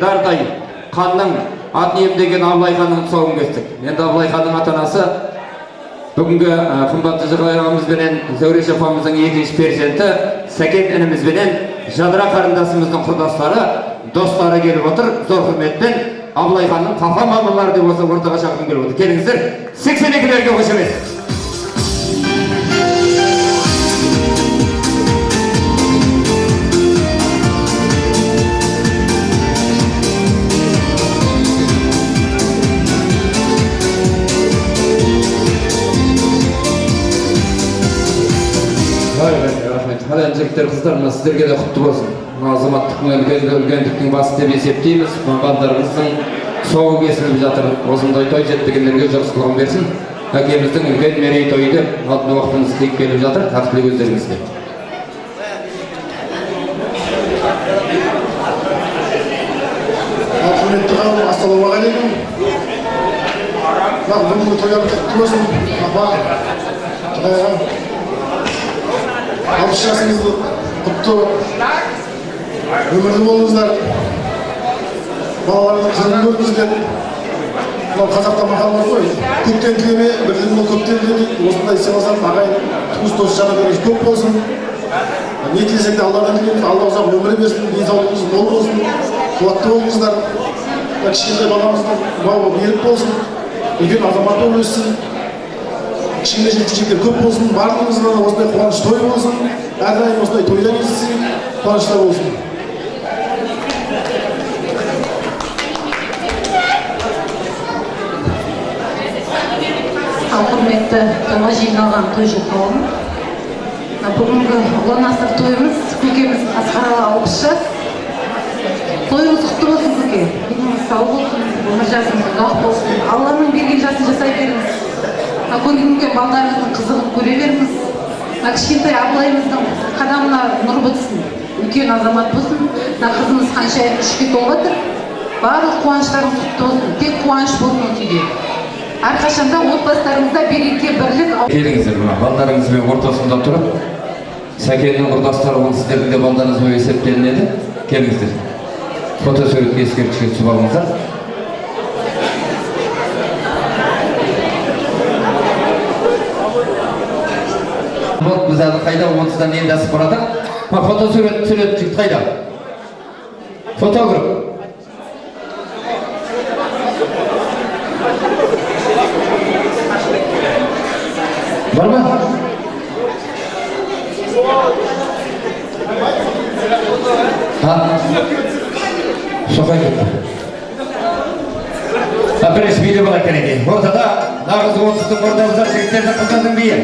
дардай ханның атын иемдеген Абылай ханның тұсауын кестік. Енді Абылай ханның ата-анасы бүгінгі қымбатты Жырғай ағамызбенен Зәуреш апамыздың екінші перзенті Сәкен інімізбенен жадыра қарындасымыздың құрдастары, достары келіп отыр. Зор құрметпен Абылай ханның папа мамалары деп осы ортаға шақырғым келіп отыр. Келіңіздер, 82-лерге қошемет. Рахмет. Жігіттер, қыздар, сіздерге де құтты болсын. Азаматтықтың үлкендіктің басы деп есептейміз. Балдарымыздың соғы кесіліп жатыр. Осындай той жетпегендерге жақсылығын берсін. Әкеміздің үлкен мерей тойы деп алтын уақытымыз тиіп келіп жатыр. Тартылы өздеріңізге. Құрметті қауым, ассалаумағалейкум. Бүгінгі тойлар құтты болсын. Апа, құдайға 60 жасыңызды құтты өмірлі болыңыздар. Балаларыңыздың қырын көріңіздер. Мынау қазақта мақал бар ғой, көптен тілеме, бірлігің бол көптен тіле дейді. Осындай сыйласам ағайын, туыс дос жарандарыңыз көп болсын. Не тілесек те Алладан тілейміз, Алла ұзақ өмір берсін, денсаулығыңыз мол болсын, қуатты болыңыздар. Кішкентай баламыздың бауы берік болсын, үлкен азамат болып өссін. Кішкентай жеткіншектер көп болсын, барлығыңызға осындай қуаныш той болсын, әрдайым осындай тойда кездесіп, қуаныштар болсын. Құрметті тойға жиналған тойшы қауым, бүгінгі ұлан асыр тойымыз көкеміз Асқаралы 60 жас. Тойыңыз құтты болсын көке, деніңіз сау болсын, өмір жасыңыз ұзақ болсын, Алланың берген жасын жасай беріңіз. Көргенге балдарыңыздың қызығын көре беріңіз. Кішкентай Абылайымыздың қадамына нұр бітсін, үлкен азамат болсын. Қызымыз қанша 3-ке толып жатыр. Барлық қуаныштарыңыз құтты болсын, тек қуаныш болсын осы үйде. Әрқашанда отбасыларыңызда береке, бірлік. Келіңіздер, балдарыңызбен ортасында тұрып, Сәкеннің құрдастары ол сіздердің де балдарыңызбен есептелінеді. Келіңіздер. Фотосуретке ескерткішке түсіп алыңыздар. Біз әлі қайда 30-дан енді асып барады. Фотосурет жігіт қайда? Фотограф. Бар ма? Соқай кетті. Бірінші бейді бола кереке. Ортада нағыз 30-дің ордамыздар жігіттерді қыздардың бейі.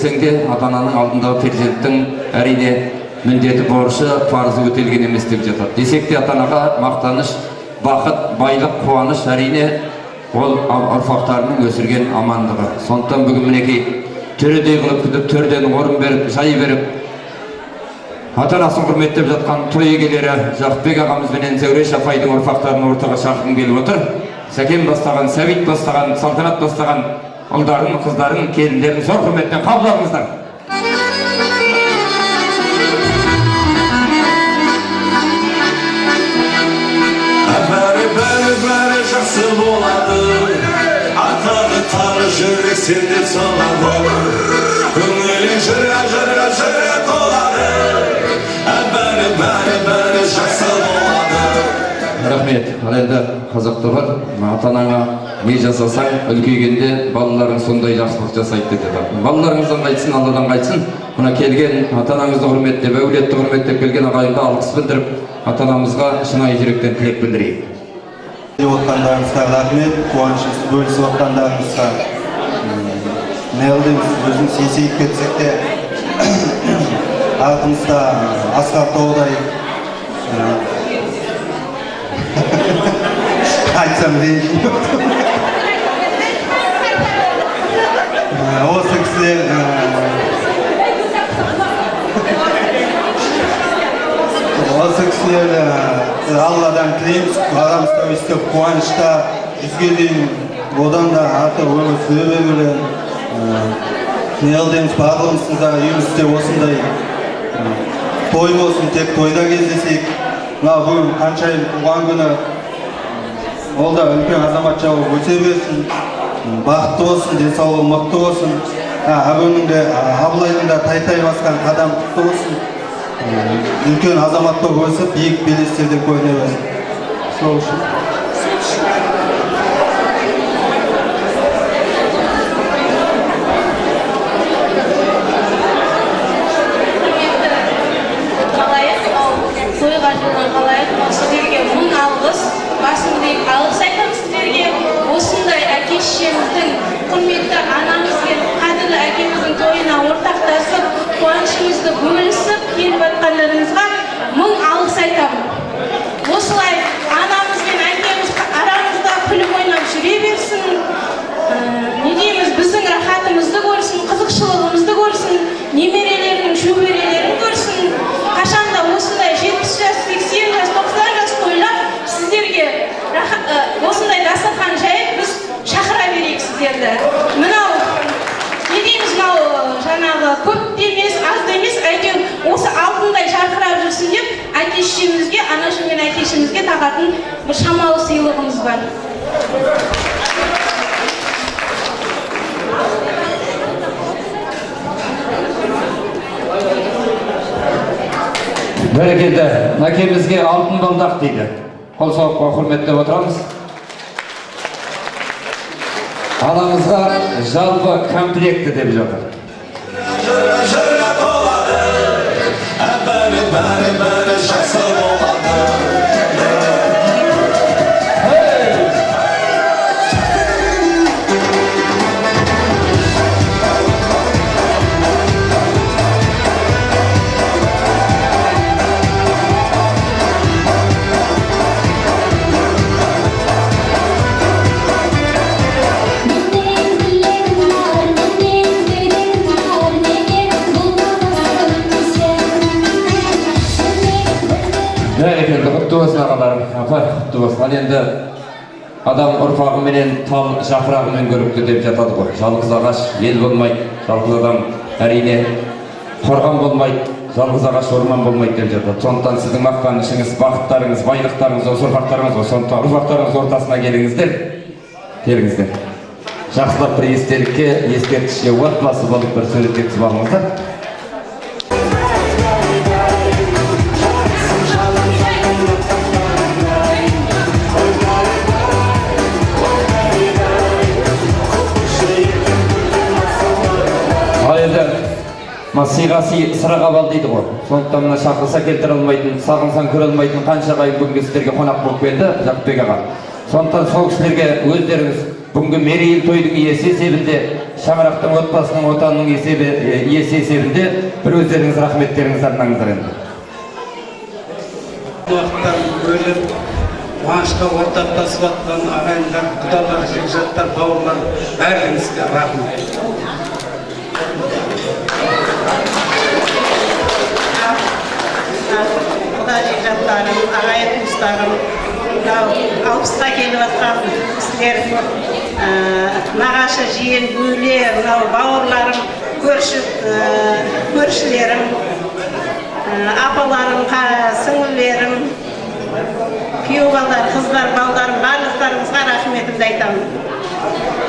келсең де ата-ананың алдындағы перзенттің әрине міндеті, борышы, парызы өтелген емес деп жатады. Десек те ата-анаға мақтаныш, бақыт, байлық, қуаныш әрине ол ұрпақтарының өсірген амандығы. Сондықтан бүгін мінекей төредей қылып күтіп, төрден орын беріп, жай беріп, ата-анасын құрметтеп жатқан той егелері Жақыпбек ағамыз бенен Зәуреш апайдың ұрпақтарын ортаға шақырғым келіп отыр. Сәкен бастаған, Сәбит бастаған, Салтанат бастаған ұлдарын, қыздарын, келіндерін зор құрметпен қабыл алыңыздар. Бәрі жақсы болады, атағы тағы жүрек сендеп салады, көңілі жыра толады, бәрі жақсы болады. Рахмет. Ал енді қазақта бар, ата-анаңа не жасасаң, үлкейгенде балаларың сондай жақсылық жасайды деді. Балаларыңыздан қайтсын, Алладан қайтсын. Мына келген ата-анаңызды құрметтеп, әулетті құрметтеп келген ағайынға алғыс білдіріп, ата-анамызға шынайы жүректен тілек білдірейік. Отқандарыңызға рахмет, қуанышымызды бөлісіп отқандарыңызға. Неғылдымыз, өзіміз есейіп кетсек те, артымызда асқар таудай айтсам ренжіп осы кісілер Алладан тілейміз, арамызда өстіп қуанышта жүзге дейін одан да артық өмір сүре берулерін. Неғылдымыз, барлығымызда үйімізде осындай той болсын, тек тойда кездесейік. Мына бүгін қаншайым туған күні, ол да үлкен азаматша болып өте берсін, бақытты болсын, денсаулығы мықты болсын. Әбөнің де, Абылайдың да тай-тай басқан қадам құтты болсын. Үлкен азамат болып өсіп, биік белестерде көріне берсін. Сол үшін. Тойға жылған қалайық, сіздерге мың алғыс, басымды алғыс айтамыз сіздерге. Осындай әке-шешеміздің, құрметті анамызбен, қадірлі әкеміздің тойына ортақтасып, қуанышымызды бөлісіп келіп жатқандарыңызға мың алғыс айтамын. Осылай анамыз бен әкеміз арамызда күліп ойнап жүре берсін. Не дейміз, біздің рахатымызды көрсін, қызықшылығымызды көрсін, немерелерінің шөберелерін көрсін. Қашанда осындай 70 жас, 80 жас, 90 жас тойлап, сіздерге осындай дастархан жайып, біз шақыра берейік сіздерді. Мынау, не дейміз, мынау жаңағы көп емес, аз емес, әйтеуір осы алтындай жарқырап жүрсін деп, әке-шешемізге, анашым мен әке-шешемізге тағатын бір шамалы сыйлығымыз бар. Бәрекелді, әкемізге алтын балдақ дейді. Қол соғып құрметтеп отырамыз. Анамызға жалпы комплекті деп жатыр. Жыра толады, бәрі жақсы болады. Бәрекелді, құтты болсын ағаларым, апа, құтты болсын. Ал енді адам ұрпағыменен тал жапырағымен көрікті деп жатады ғой. Жалғыз ағаш ел болмайды, жалғыз адам әрине қорған болмайды, жалғыз ағаш орман болмайды деп жатады. Сондықтан сіздің мақтанышыңыз, бақыттарыңыз, байлықтарыңыз, осы ұрпақтарыңыз, сондықтан ұрпақтарыңыз ортасына келіңіздер. Жақсылап бір естелікке, ескерткішке отбасы болып бір суретке түсіп алыңыздар. Сыйға сый, сыраға бал дейді ғой. Сондықтан мына шақырса келтіре алмайтын, сағынсаң көре алмайтын қанша ағайын бүгінгі сіздерге қонақ болып келді, Жақыпбек аға. Сондықтан сол кісілерге өздеріңіз бүгінгі мерейлі тойдың иесі есебінде Шаңырақтың отбасының отанның иесі есебінде бір өздеріңіз рахметтеріңізді арнаңыздар енді. Уақыттан бөліп, қуанышқа ортақтасып жатқан ағайындар, құдалар, жекжаттар, бауырлар, бәріңізге рахмет. Құда жекжаттарым, ағайын туыстарым, алпысқа келіп жатқан кісілер, нағашы, жиен, бөле, бауырларым, көршілерім, апаларым, сіңілерім, күйеу балдар, қыздар, балдарым, барлықтарыңызға рахметімді айтамын.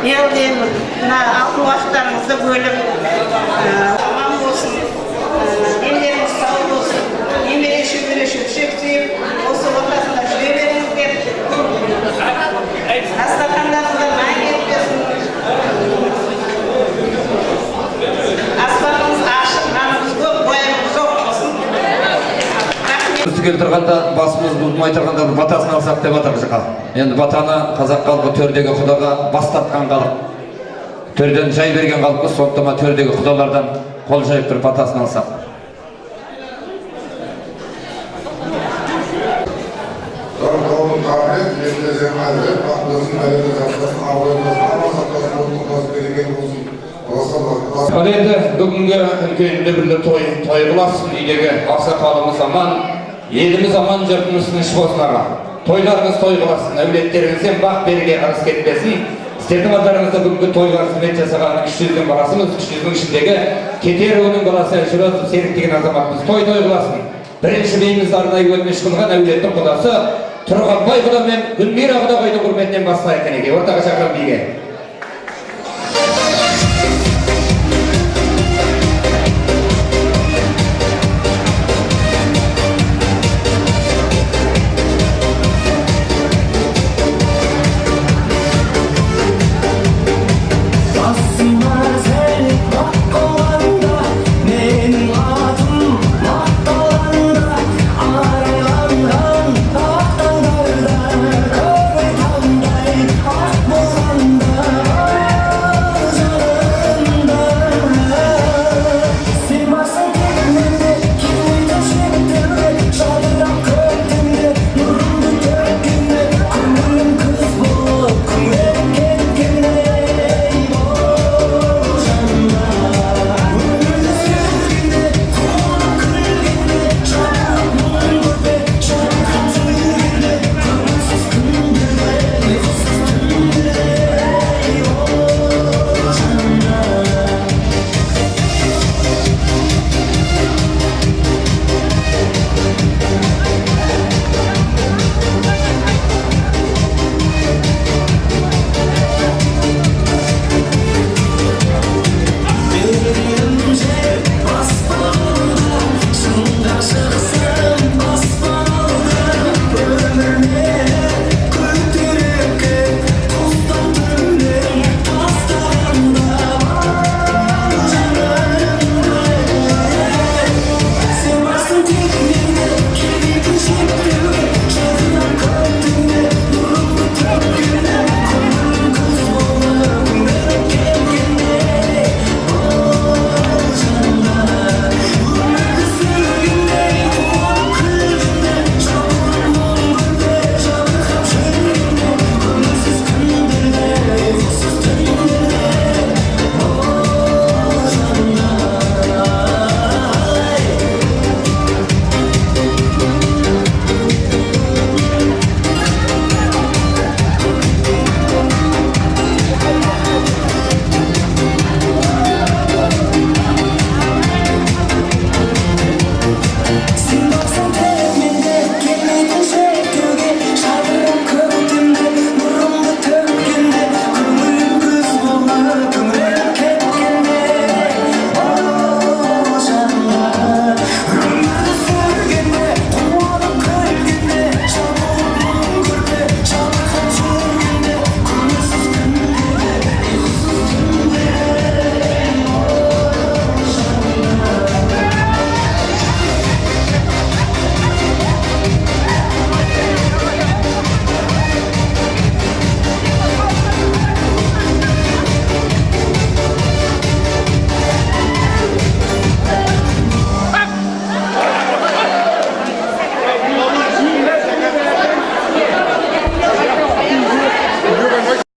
Не ойлаймын, мына алтын уақыттарыңызды бөліп, аман болсын, денлеріңіз сау болсын, немере шөбере шөпшектеп, осы ортасында жүре беріңіздер. Дастархандарыңызда мәңгілік берсін. Аспаныңыз ашық, наныңыз көп, бояңыз жоқ болсын. Келіп тұрғанда басымыз бұлмай тұрғанда бір батасын алсақ деп атыр жаққа. Енді батаны қазақ халқы төрдегі құдаға бас тартқан халық. Төрден жай берген халықпыз, сондықтан төрдегі құдалардан қол жайып тұрып батасын алсақ. Қауым қабілет, ертеден әлбет, бақылысын әлемді жасасын, абыройдасын, амасаттасын, ұлтықласын, береген болсын. Ал енді бүгінгі үлкенді бірлі той қыласын үйдегі ақсақалымыз аман, еліміз аман, жұртымыз тыныш болсын аға. Тойларыңыз той қыласын, әулеттеріңізден бақ береке қарыс кетпесін. Сіздердің алдарыңызда бүгінгі тойға қызмет жасаған 300-дің баласымыз, 300-дің ішіндегі Кетер оның баласы Жүрозов Серік деген азаматымыз той қыласын. Бірінші бейімізді арнайы өтініш қылған әулеттің құдасы Тұрғанбай құда мен Гүлмира құда қойдың құрметінен бастайық кенеге. Ортаға шақырып биге.